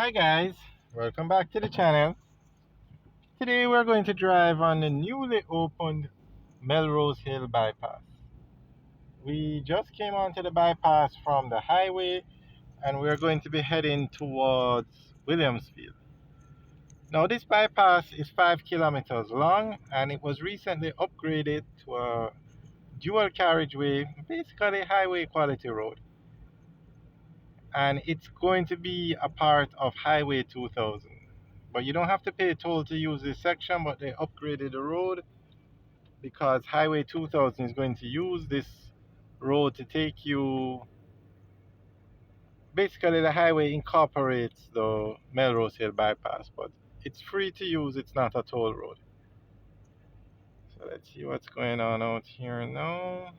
Hi guys, welcome back to the channel. Today we're going to drive on the newly opened Melrose Hill Bypass. We just came onto the bypass from the highway and we're going to be heading towards Williamsfield. Now this bypass is 5 kilometers long and it was recently upgraded to a dual carriageway, basically highway quality road. And it's going to be a part of Highway 2000. But you don't have to pay a toll to use this section, but they upgraded the road because Highway 2000 is going to use this road to take you. Basically, the highway incorporates the Melrose Hill Bypass, but it's free to use, it's not a toll road. So let's see what's going on out here now.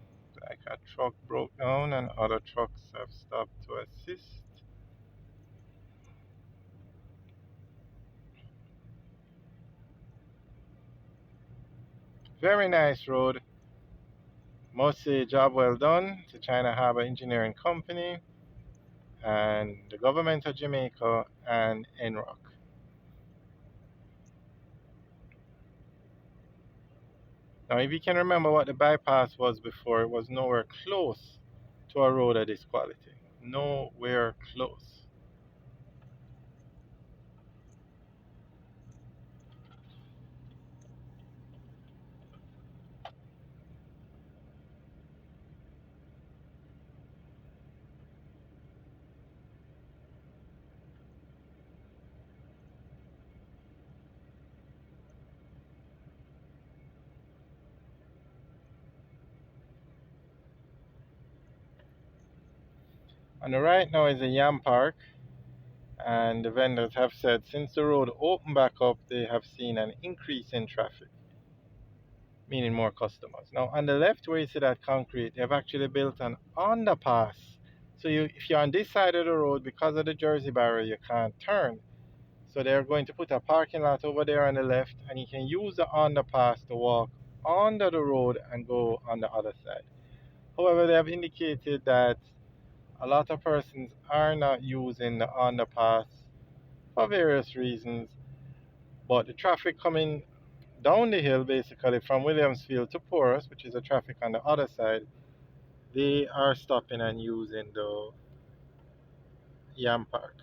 Like a truck broke down and other trucks have stopped to assist. Very nice road. Must say job well done to China Harbour Engineering Company and the government of Jamaica and NROC. Now, if you can remember what the bypass was before, it was nowhere close to a road of this quality. Nowhere close. On the right now is a yam park, and the vendors have said since the road opened back up, they have seen an increase in traffic, meaning more customers. Now, on the left, where you see that concrete, they have actually built an underpass. So if you're on this side of the road, because of the Jersey barrier, you can't turn. So they're going to put a parking lot over there on the left, and you can use the underpass to walk under the road and go on the other side. However, they have indicated that a lot of persons are not using the underpass for various reasons, but the traffic coming down the hill, basically from Williamsfield to Porus, which is the traffic on the other side, they are stopping and using the Yam Park.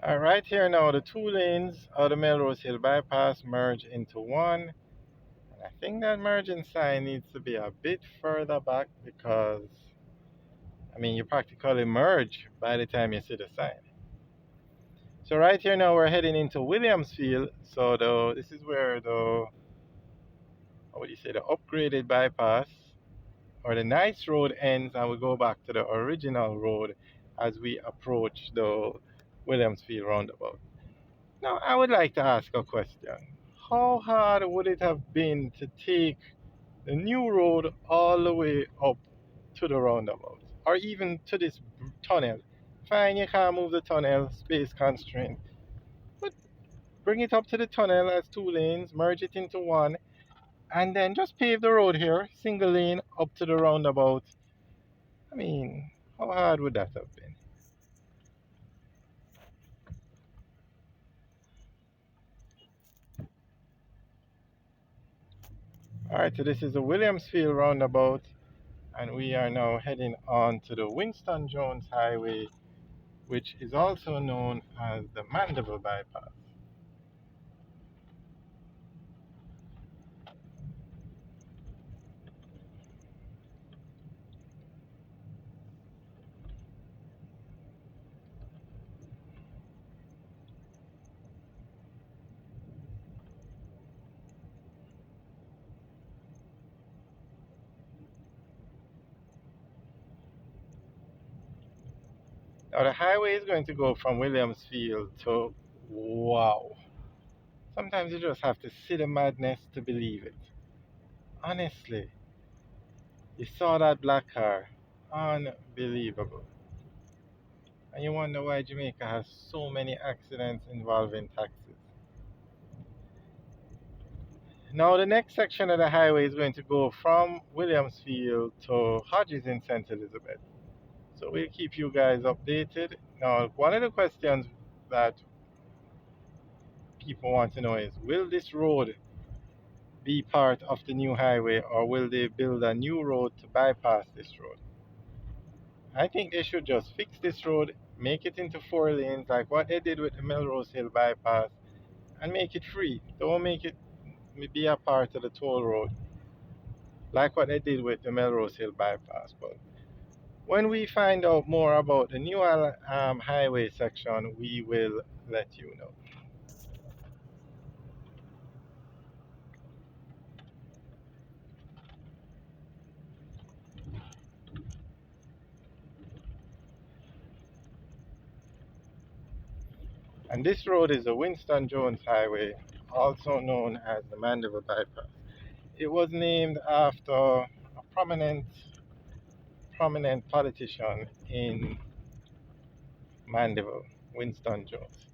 Right here now, the two lanes of the Melrose Hill Bypass merge into one. And I think that merging sign needs to be a bit further back because, I mean, you practically merge by the time you see the sign. So right here now, we're heading into Williamsfield. So this is where what do you say, the upgraded bypass or the nice road ends, and we go back to the original road as we approach the Williamsfield roundabout. Now, I would like to ask a question. How hard would it have been to take the new road all the way up to the roundabout or even to this tunnel? Fine, you can't move the tunnel, space constraint, but bring it up to the tunnel as two lanes, merge it into one, and then just pave the road here, single lane up to the roundabout. I mean, How hard would that have been? Alright, so this is the Williamsfield roundabout, and we are now heading on to the Winston Jones Highway, which is also known as the Mandeville Bypass. Now, the highway is going to go from Williamsfield to, wow. Sometimes you just have to see the madness to believe it. Honestly, you saw that black car. Unbelievable. And you wonder why Jamaica has so many accidents involving taxis. Now, the next section of the highway is going to go from Williamsfield to Hodges in St. Elizabeth. So we'll keep you guys updated. Now, one of the questions that people want to know is, will this road be part of the new highway, or will they build a new road to bypass this road? I think they should just fix this road, make it into 4 lanes like what they did with the Melrose Hill Bypass, and make it free. Don't make it be a part of the toll road like what they did with the Melrose Hill Bypass. But when we find out more about the new highway section, we will let you know. And this road is the Winston Jones Highway, also known as the Mandeville Bypass. It was named after a prominent politician in Mandeville, Winston Jones.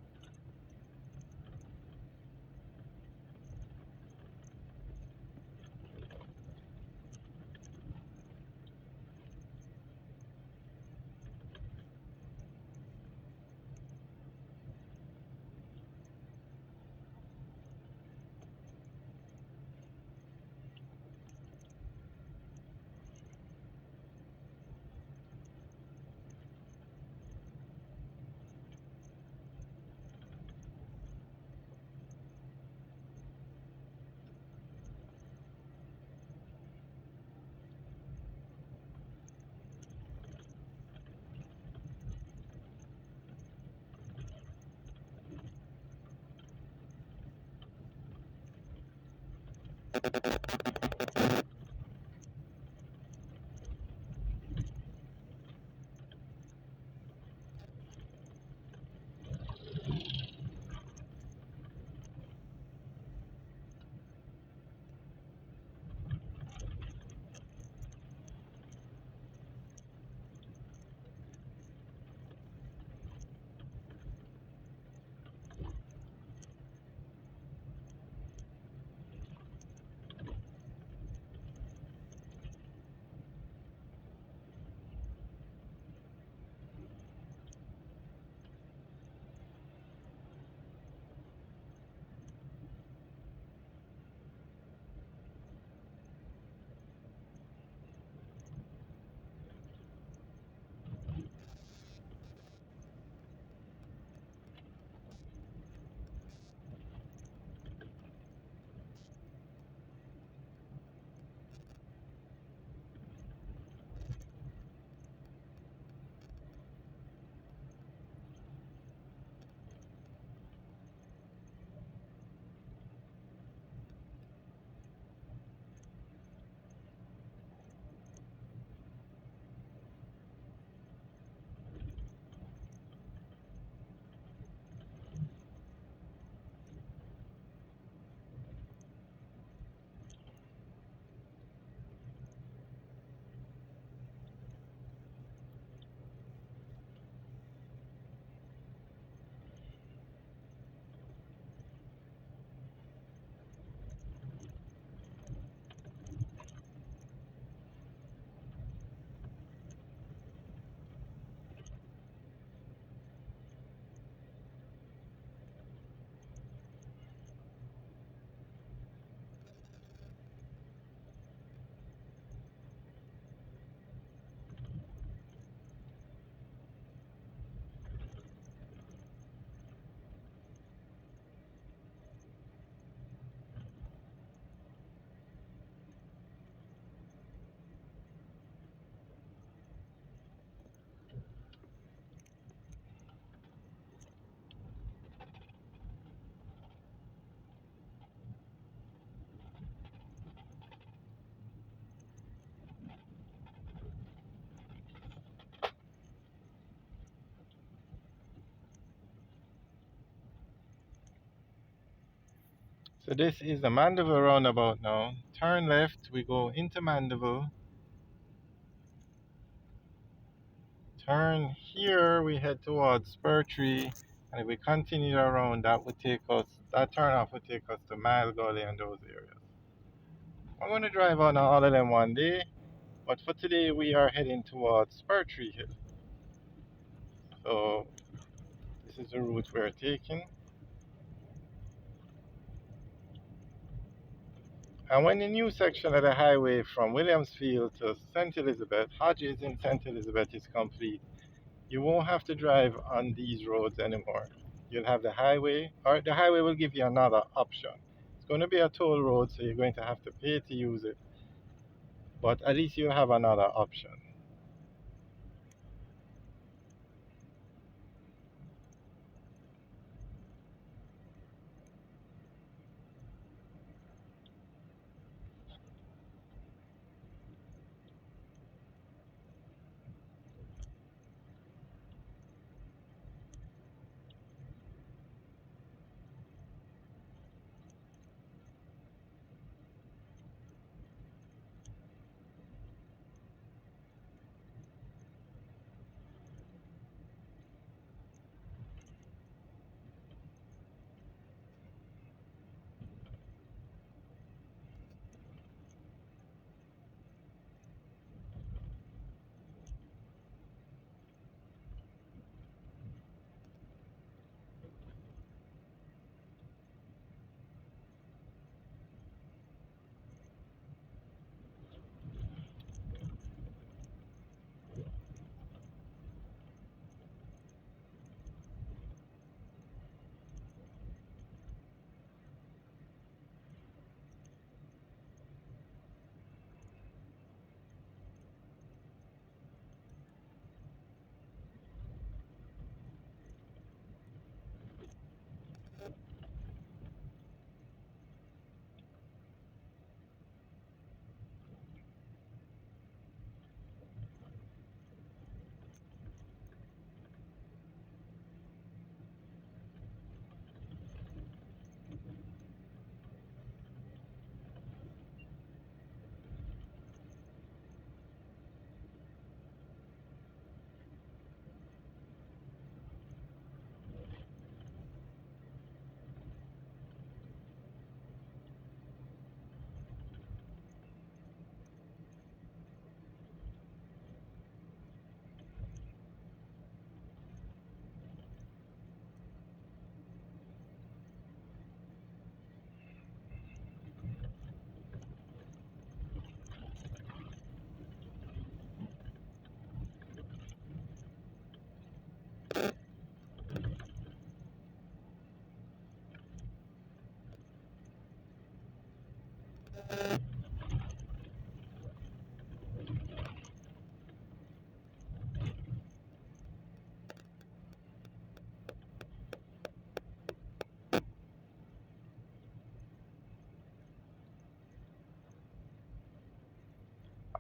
So this is the Mandeville roundabout now. Turn left, we go into Mandeville. Turn here, we head towards Spur Tree. And if we continue around, that turn off would take us to Mile Gully and those areas. I'm going to drive on all of them one day, but for today we are heading towards Spur Tree Hill. So this is the route we're taking. And when the new section of the highway from Williamsfield to St. Elizabeth, Hodges in St. Elizabeth is complete, you won't have to drive on these roads anymore. You'll have the highway, or the highway will give you another option. It's going to be a toll road, so you're going to have to pay to use it, but at least you have another option.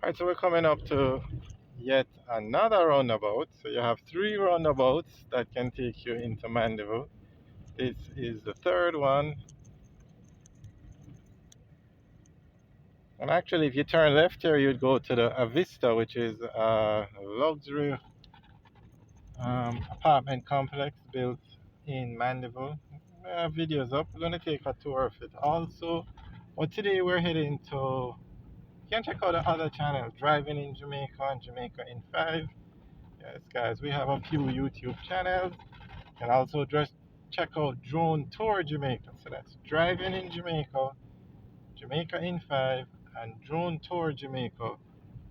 Alright, so we're coming up to yet another roundabout. So you have three roundabouts that can take you into Mandeville. This is the third one. And actually, if you turn left here, you'd go to the Avista, which is a luxury apartment complex built in Mandeville. We have videos up. We're going to take a tour of it also. But today we're heading to, you can check out the other channel, Driving in Jamaica and Jamaica in 5. Yes, guys, we have a few YouTube channels. You can also just check out Drone Tour Jamaica. So that's Driving in Jamaica, Jamaica in 5, and Drone Tour Jamaica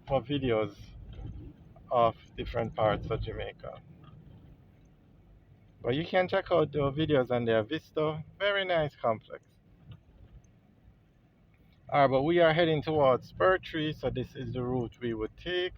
for videos of different parts of Jamaica. But you can check out the videos on their Vista. Very nice complex. Alright, but we are heading towards Spur Tree, so this is the route we would take.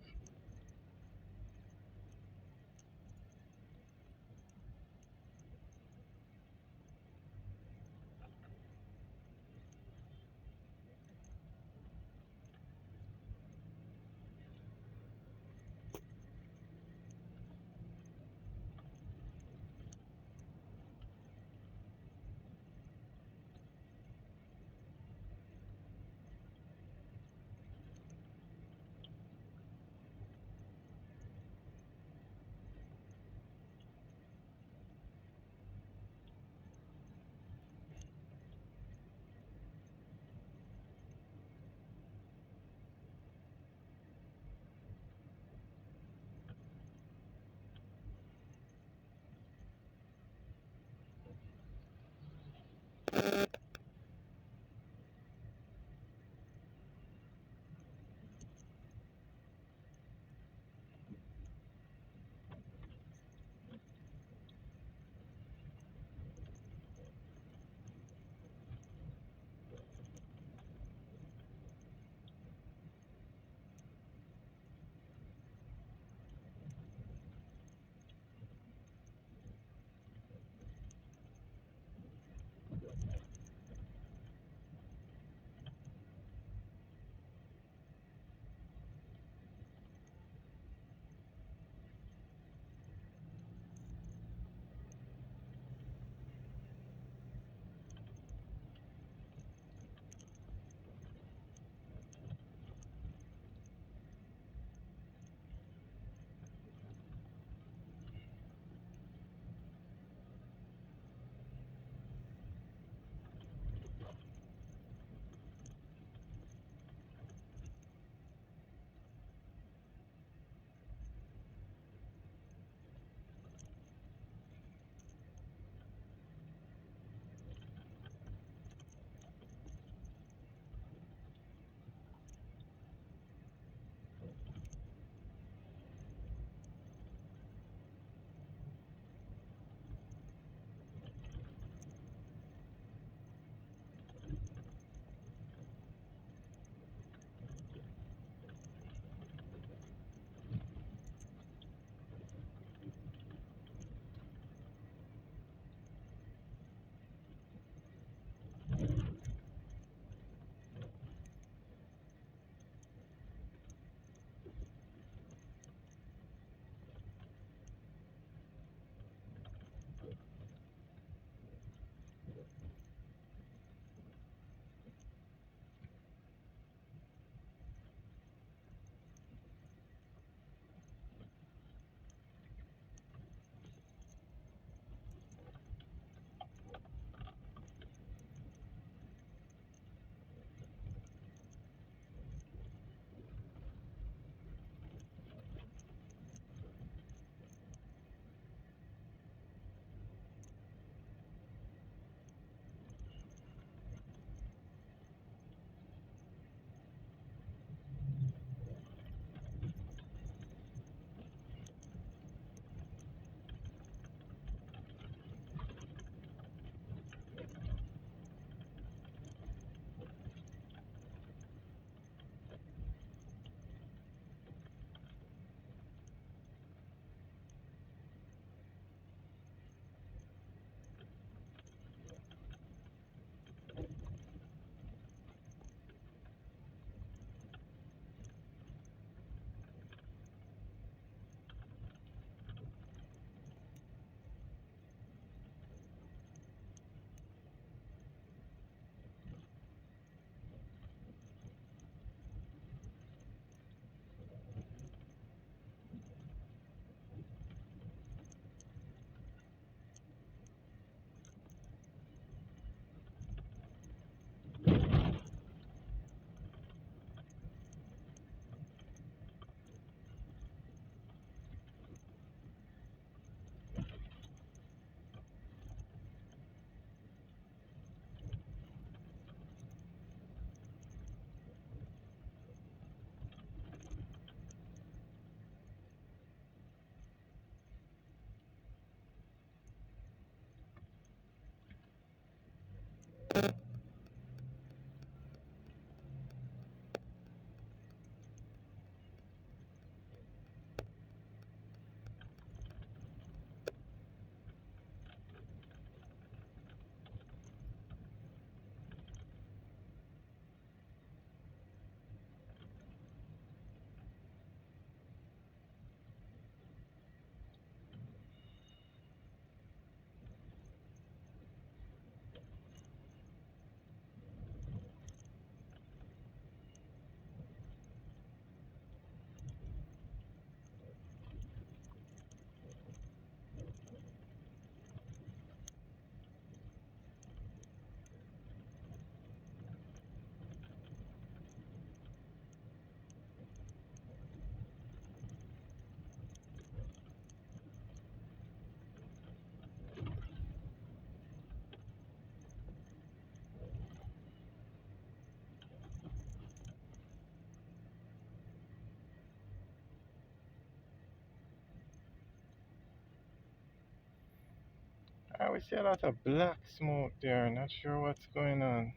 we see a lot of black smoke there. Not sure what's going on.